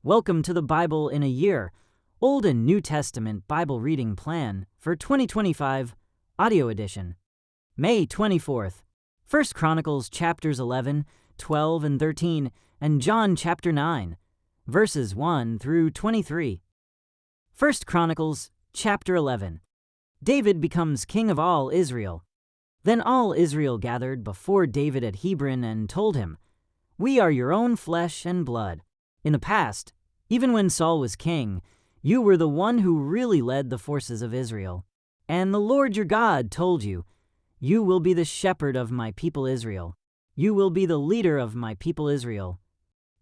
Welcome to the Bible in a Year, Old and New Testament Bible Reading Plan for 2025, Audio Edition. May 24th, 1 Chronicles chapters 11, 12, and 13, and John chapter 9, verses 1 through 23. 1 Chronicles chapter 11. David becomes king of all Israel. Then all Israel gathered before David at Hebron and told him, "We are your own flesh and blood. In the past, even when Saul was king, you were the one who really led the forces of Israel. And the Lord your God told you, 'You will be the shepherd of my people Israel. You will be the leader of my people Israel.'"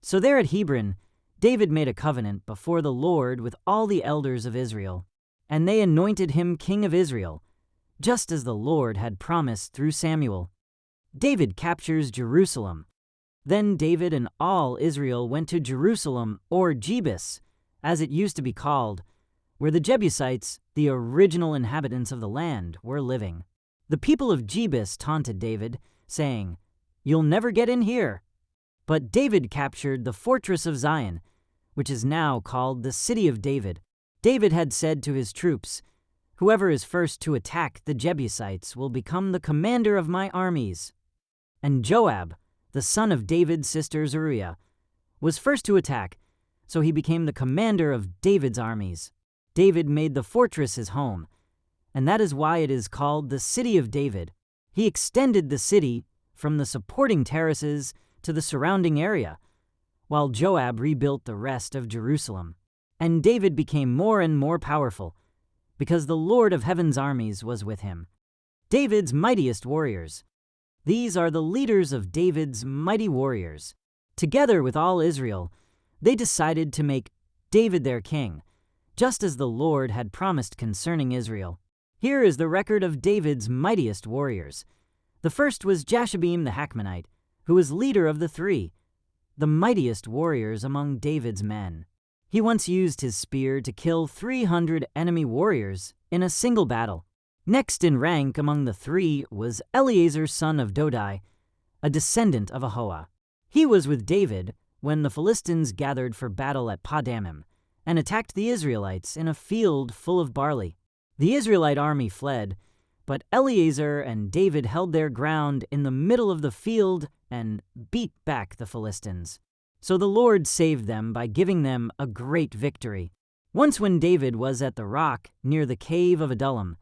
So there at Hebron, David made a covenant before the Lord with all the elders of Israel, and they anointed him king of Israel, just as the Lord had promised through Samuel. David captures Jerusalem. Then David and all Israel went to Jerusalem, or Jebus, as it used to be called, where the Jebusites, the original inhabitants of the land, were living. The people of Jebus taunted David, saying, "You'll never get in here." But David captured the fortress of Zion, which is now called the City of David. David had said to his troops, "Whoever is first to attack the Jebusites will become the commander of my armies." And Joab, the son of David's sister Zeruiah, was first to attack, so he became the commander of David's armies. David made the fortress his home, and that is why it is called the City of David. He extended the city from the supporting terraces to the surrounding area, while Joab rebuilt the rest of Jerusalem. And David became more and more powerful, because the Lord of Heaven's armies was with him. David's mightiest warriors. These are the leaders of David's mighty warriors. Together with all Israel, they decided to make David their king, just as the Lord had promised concerning Israel. Here is the record of David's mightiest warriors. The first was Jashobeam the Hachmonite, who was leader of the three, the mightiest warriors among David's men. He once used his spear to kill 300 enemy warriors in a single battle. Next in rank among the three was Eleazar son of Dodai, a descendant of Ahoah. He was with David when the Philistines gathered for battle at Padamim and attacked the Israelites in a field full of barley. The Israelite army fled, but Eleazar and David held their ground in the middle of the field and beat back the Philistines. So the Lord saved them by giving them a great victory. Once when David was at the rock near the cave of Adullam,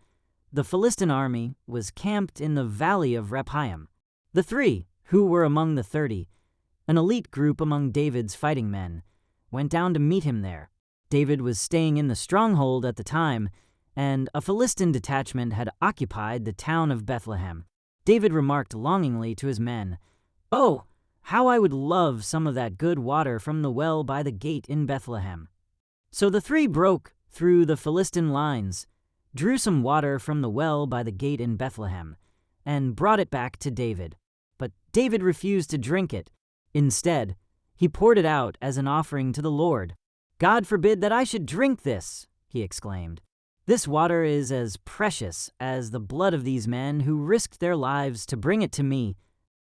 the Philistine army was camped in the valley of Rephaim. The three, who were among the 30, an elite group among David's fighting men, went down to meet him there. David was staying in the stronghold at the time, and a Philistine detachment had occupied the town of Bethlehem. David remarked longingly to his men, "Oh, how I would love some of that good water from the well by the gate in Bethlehem." So the three broke through the Philistine lines, drew some water from the well by the gate in Bethlehem, and brought it back to David. But David refused to drink it. Instead, he poured it out as an offering to the Lord. "God forbid that I should drink this," he exclaimed. "This water is as precious as the blood of these men who risked their lives to bring it to me."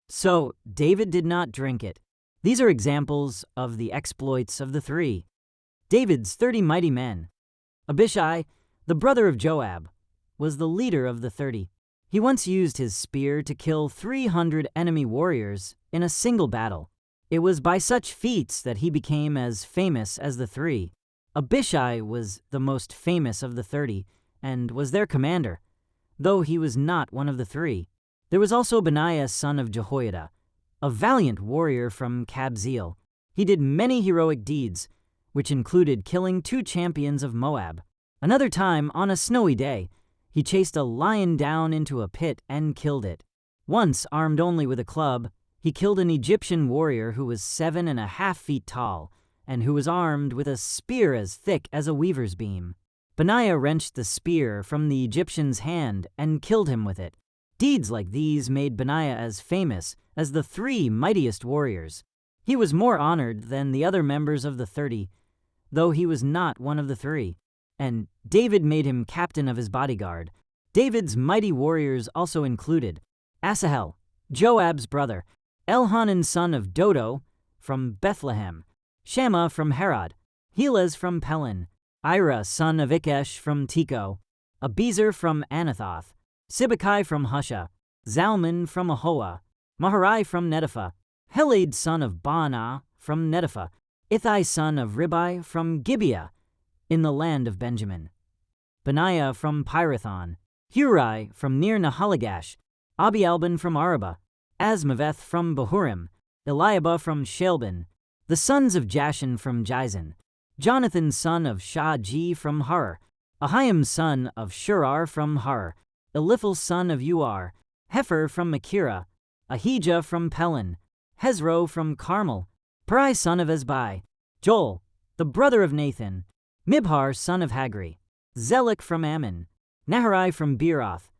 So David did not drink it. These are examples of the exploits of the three. David's 30 mighty men. Abishai, the brother of Joab, was the leader of the 30. He once used his spear to kill 300 enemy warriors in a single battle. It was by such feats that he became as famous as the three. Abishai was the most famous of the 30 and was their commander, though he was not one of the three. There was also Benaiah son of Jehoiada, a valiant warrior from Kabzeel. He did many heroic deeds, which included killing 2 champions of Moab. Another time, on a snowy day, he chased a lion down into a pit and killed it. Once, armed only with a club, he killed an Egyptian warrior who was 7.5 feet tall and who was armed with a spear as thick as a weaver's beam. Benaiah wrenched the spear from the Egyptian's hand and killed him with it. Deeds like these made Benaiah as famous as the 3 mightiest warriors. He was more honored than the other members of the 30, though he was not one of the 3. And David made him captain of his bodyguard. David's mighty warriors also included Asahel, Joab's brother, Elhanan son of Dodo from Bethlehem, Shammah from Herod, Helez from Pelon, Ira son of Ikesh from Tekoa, Abizer from Anathoth, Sibbecai from Husha, Zalman from Ahoa, Maharai from Netopha, Heled son of Baanah from Netopha, Ithai son of Ribai from Gibeah, in the land of Benjamin, Benaiah from Pirathon, Hurai from near Nahalagash, Abialban from Araba, Asmaveth from Bahurim, Eliabah from Shalbin, the sons of Jashan from Jizan, Jonathan son of Shaji from Har, Ahiam son of Shurar from Har, Eliphel son of Uar, Hefer from Makirah, Ahijah from Pelon, Hezro from Carmel, Parai son of Ezbai, Joel, the brother of Nathan, Mibhar son of Hagri, Zelek from Ammon, Naharai from Beeroth,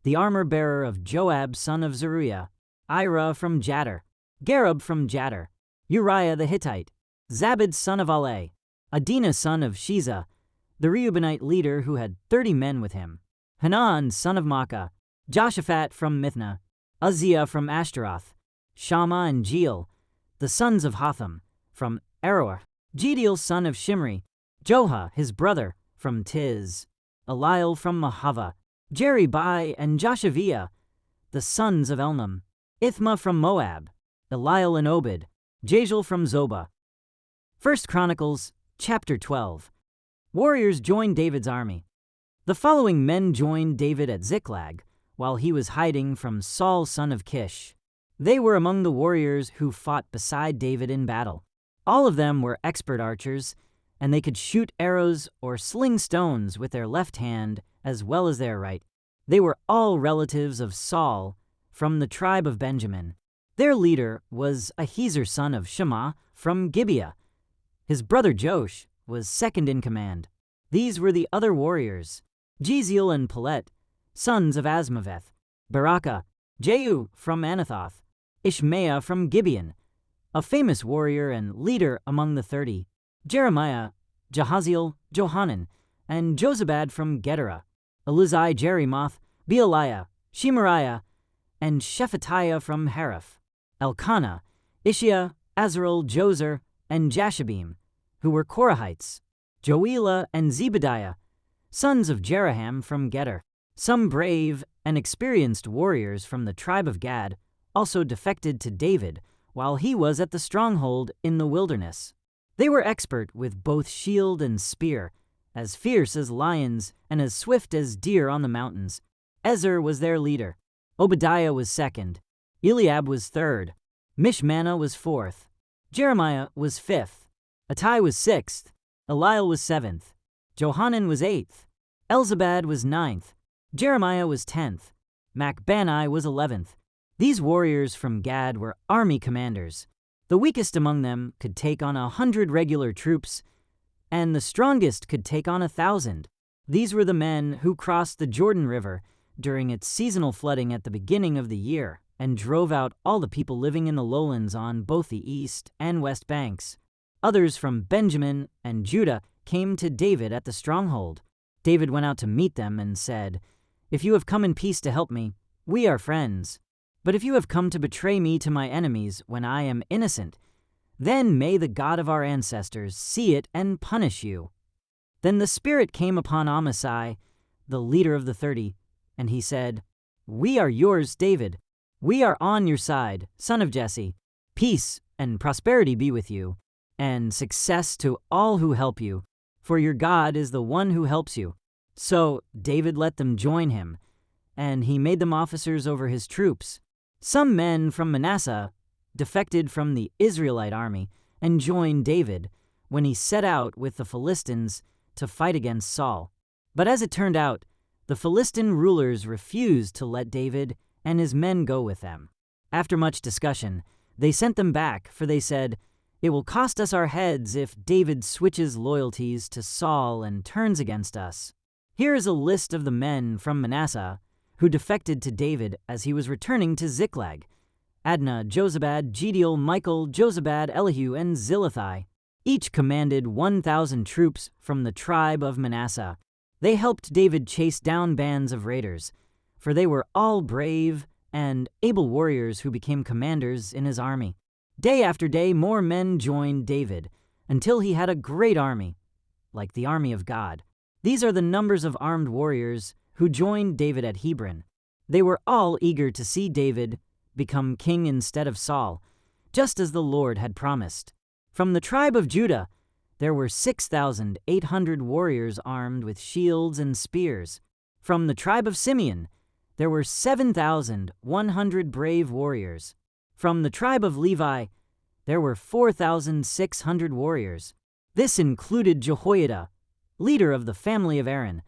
the armor-bearer of Joab son of Zeruiah, Ira from Jatter, Gareb from Jatter, Uriah the Hittite, Zabad son of Aleh, Adina son of Shiza, the Reubenite leader who had 30 men with him, Hanan son of Makkah, Joshaphat from Mithna, Uzziah from Ashtaroth, Shammah and Jeiel, the sons of Hotham, from Aroer, Jediel son of Shimri, Joha his brother, from Tiz, Eliel from Mahava, Jeribai and Joshaviah, the sons of Elnam, Ithma from Moab, Eliel and Obed, Jaziel from Zobah. 1 Chronicles, chapter 12. Warriors joined David's army. The following men joined David at Ziklag, while he was hiding from Saul son of Kish. They were among the warriors who fought beside David in battle. All of them were expert archers, and they could shoot arrows or sling stones with their left hand as well as their right. They were all relatives of Saul from the tribe of Benjamin. Their leader was Ahiezer son of Shammah from Gibeah. His brother Josh was second in command. These were the other warriors, Jeziel and Pelet, sons of Asmaveth, Barakah, Jehu from Anathoth, Ishmael from Gibeon, a famous warrior and leader among the 30, Jeremiah, Jahaziel, Johanan, and Jozabad from Gedera, Eluzai Jerimoth, Bealiah, Shemariah, and Shephatiah from Haraph, Elkanah, Ishiah, Azarel, Jozer, and Jashabim, who were Korahites, Joelah and Zebediah, sons of Jeraham from Geder. Some brave and experienced warriors from the tribe of Gad also defected to David while he was at the stronghold in the wilderness. They were expert with both shield and spear, as fierce as lions and as swift as deer on the mountains. Ezer was their leader. Obadiah was second. Eliab was third. Mishmannah was fourth. Jeremiah was fifth. Attai was sixth. Eliel was seventh. Johanan was eighth. Elzabad was ninth. Jeremiah was 10th. Macbanai was 11th. These warriors from Gad were army commanders. The weakest among them could take on 100 regular troops, and the strongest could take on 1,000. These were the men who crossed the Jordan River during its seasonal flooding at the beginning of the year and drove out all the people living in the lowlands on both the east and west banks. Others from Benjamin and Judah came to David at the stronghold. David went out to meet them and said, "If you have come in peace to help me, we are friends. But if you have come to betray me to my enemies when I am innocent, then may the God of our ancestors see it and punish you." Then the Spirit came upon Amasai, the leader of the 30, and he said, "We are yours, David. We are on your side, son of Jesse. Peace and prosperity be with you, and success to all who help you, for your God is the one who helps you." So David let them join him, and he made them officers over his troops. Some men from Manasseh defected from the Israelite army and joined David when he set out with the Philistines to fight against Saul. But as it turned out, the Philistine rulers refused to let David and his men go with them. After much discussion, they sent them back, for they said, "It will cost us our heads if David switches loyalties to Saul and turns against us." Here is a list of the men from Manasseh who defected to David as he was returning to Ziklag: Adnah, Jozabad, Jediel, Michael, Jozabad, Elihu, and Zillethai. Each commanded 1,000 troops from the tribe of Manasseh. They helped David chase down bands of raiders, for they were all brave and able warriors who became commanders in his army. Day after day, more men joined David, until he had a great army, like the army of God. These are the numbers of armed warriors who joined David at Hebron. They were all eager to see David become king instead of Saul, just as the Lord had promised. From the tribe of Judah, there were 6,800 warriors armed with shields and spears. From the tribe of Simeon, there were 7,100 brave warriors. From the tribe of Levi, there were 4,600 warriors. This included Jehoiada, leader of the family of Aaron,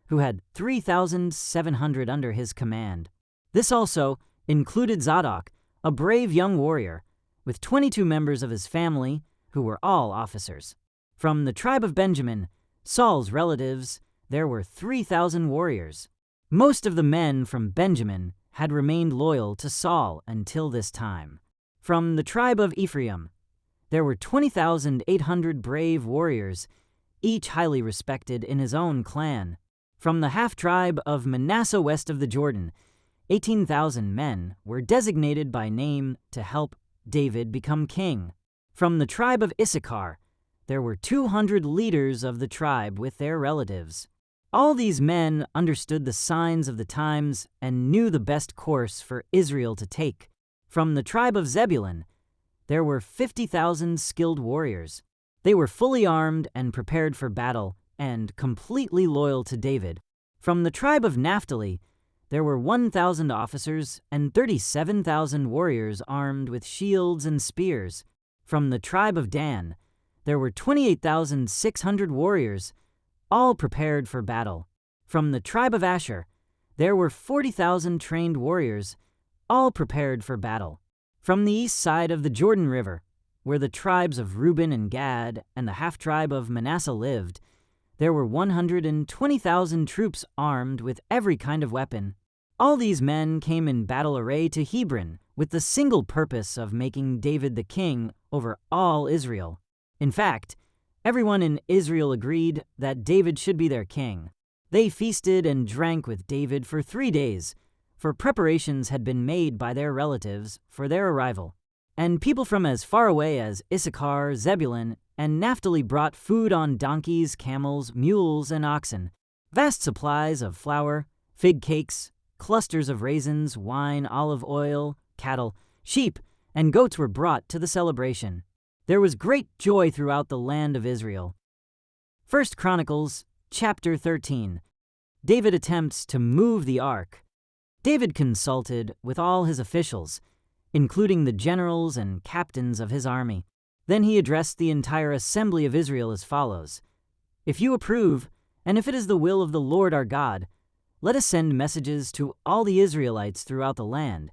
who had 3,700 under his command. This also included Zadok, a brave young warrior, with 22 members of his family who were all officers. From the tribe of Benjamin, Saul's relatives, there were 3,000 warriors. Most of the men from Benjamin had remained loyal to Saul until this time. From the tribe of Ephraim, there were 20,800 brave warriors, each highly respected in his own clan. From the half-tribe of Manasseh west of the Jordan, 18,000 men were designated by name to help David become king. From the tribe of Issachar, there were 200 leaders of the tribe with their relatives. All these men understood the signs of the times and knew the best course for Israel to take. From the tribe of Zebulun, there were 50,000 skilled warriors. They were fully armed and prepared for battle and completely loyal to David. From the tribe of Naphtali, there were 1,000 officers and 37,000 warriors armed with shields and spears. From the tribe of Dan, there were 28,600 warriors, all prepared for battle. From the tribe of Asher, there were 40,000 trained warriors, all prepared for battle. From the east side of the Jordan River, where the tribes of Reuben and Gad and the half-tribe of Manasseh lived, there were 120,000 troops armed with every kind of weapon. All these men came in battle array to Hebron with the single purpose of making David the king over all Israel. In fact, everyone in Israel agreed that David should be their king. They feasted and drank with David for 3 days, for preparations had been made by their relatives for their arrival. And people from as far away as Issachar, Zebulun, and Naphtali brought food on donkeys, camels, mules, and oxen. Vast supplies of flour, fig cakes, clusters of raisins, wine, olive oil, cattle, sheep, and goats were brought to the celebration. There was great joy throughout the land of Israel. 1 Chronicles chapter 13. David attempts to move the ark. David consulted with all his officials, including the generals and captains of his army. Then he addressed the entire assembly of Israel as follows: "If you approve, and if it is the will of the Lord our God, let us send messages to all the Israelites throughout the land,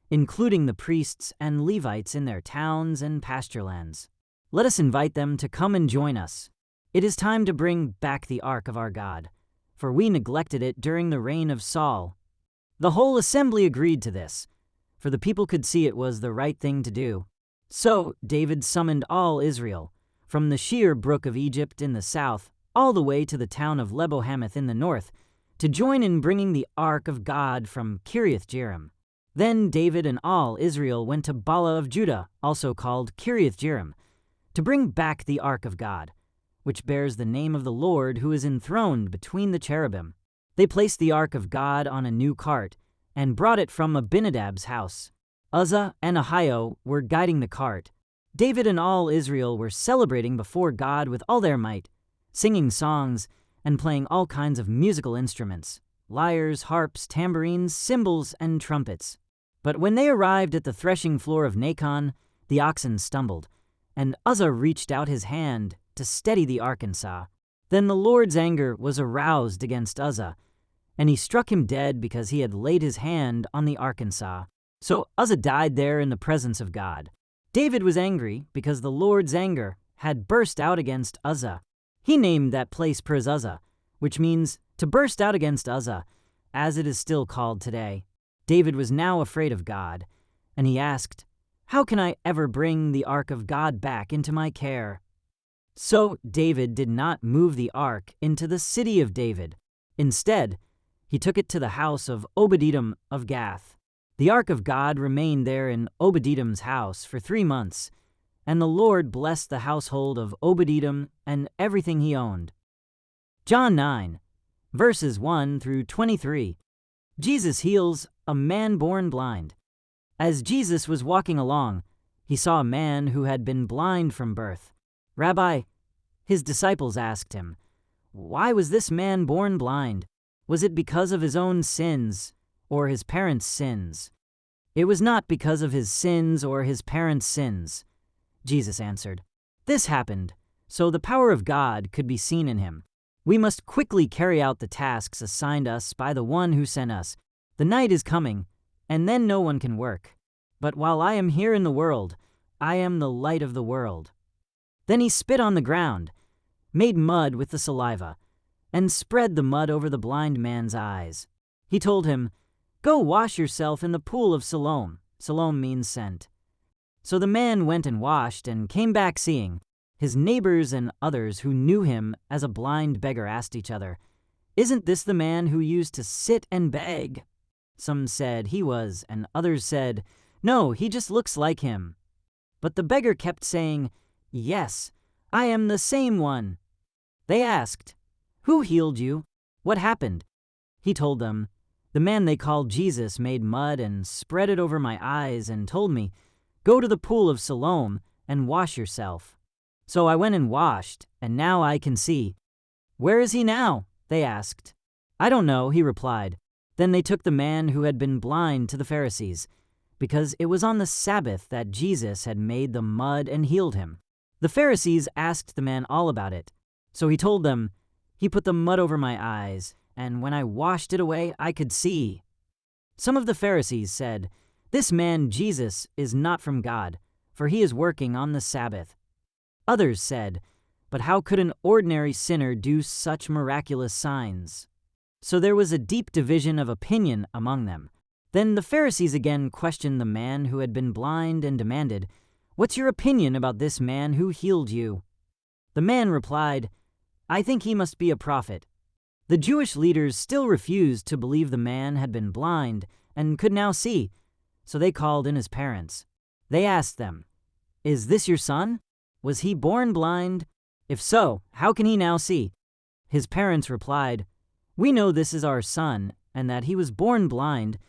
including the priests and Levites in their towns and pasture lands. Let us invite them to come and join us. It is time to bring back the ark of our God, for we neglected it during the reign of Saul." The whole assembly agreed to this, for the people could see it was the right thing to do. So David summoned all Israel, from the Sheer Brook of Egypt in the south all the way to the town of Lebo-Hamath in the north, to join in bringing the ark of God from Kiriath-Jearim. Then David and all Israel went to Bala of Judah, also called Kiriath-Jearim, to bring back the ark of God, which bears the name of the Lord who is enthroned between the cherubim. They placed the ark of God on a new cart and brought it from Abinadab's house. Uzzah and Ahio were guiding the cart. David and all Israel were celebrating before God with all their might, singing songs and playing all kinds of musical instruments: lyres, harps, tambourines, cymbals, and trumpets. But when they arrived at the threshing floor of Nacon, the oxen stumbled, and Uzzah reached out his hand to steady the Arkansas. Then the Lord's anger was aroused against Uzzah, and he struck him dead because he had laid his hand on the Arkansas. So Uzzah died there in the presence of God. David was angry because the Lord's anger had burst out against Uzzah. He named that place Perez-Uzzah, which means to burst out against Uzzah, as it is still called today. David was now afraid of God, and he asked, "How can I ever bring the ark of God back into my care?" So David did not move the ark into the city of David. Instead, he took it to the house of Obed-Edom of Gath. The ark of God remained there in Obed-Edom's house for 3 months, and the Lord blessed the household of Obed-Edom and everything he owned. John 9, verses 1 through 23. Jesus heals a man born blind. As Jesus was walking along, he saw a man who had been blind from birth. "Rabbi," his disciples asked him, "why was this man born blind? Was it because of his own sins or his parents' sins?" "It was not because of his sins or his parents' sins," Jesus answered. "This happened so the power of God could be seen in him. We must quickly carry out the tasks assigned us by the one who sent us. The night is coming, and then no one can work. But while I am here in the world, I am the light of the world." Then he spit on the ground, made mud with the saliva, and spread the mud over the blind man's eyes. He told him, "Go wash yourself in the pool of Siloam." Siloam means sent. So the man went and washed and came back seeing. His neighbors and others who knew him as a blind beggar asked each other, "Isn't this the man who used to sit and beg?" Some said he was, and others said, "No, he just looks like him." But the beggar kept saying, "Yes, I am the same one." They asked, "Who healed you? What happened?" He told them, "The man they called Jesus made mud and spread it over my eyes and told me, 'Go to the pool of Siloam and wash yourself.' So I went and washed, and now I can see." "Where is he now?" they asked. "I don't know," he replied. Then they took the man who had been blind to the Pharisees, because it was on the Sabbath that Jesus had made the mud and healed him. The Pharisees asked the man all about it. So he told them, "He put the mud over my eyes, and when I washed it away, I could see." Some of the Pharisees said, "This man Jesus is not from God, for he is working on the Sabbath." Others said, "But how could an ordinary sinner do such miraculous signs?" So there was a deep division of opinion among them. Then the Pharisees again questioned the man who had been blind and demanded, "What's your opinion about this man who healed you?" The man replied, "I think he must be a prophet." The Jewish leaders still refused to believe the man had been blind and could now see, so they called in his parents. They asked them, "Is this your son? Was he born blind? If so, how can he now see?" His parents replied, "We know this is our son and that he was born blind,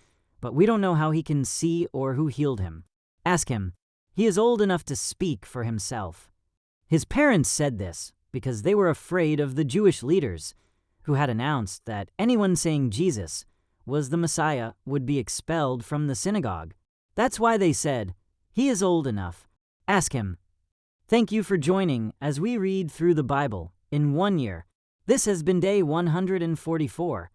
but we don't know how he can see or who healed him. Ask him. He is old enough to speak for himself." His parents said this because they were afraid of the Jewish leaders, who had announced that anyone saying Jesus was the Messiah would be expelled from the synagogue. That's why they said, "He is old enough. Ask him." Thank you for joining as we read through the Bible in 1 year. This has been day 144.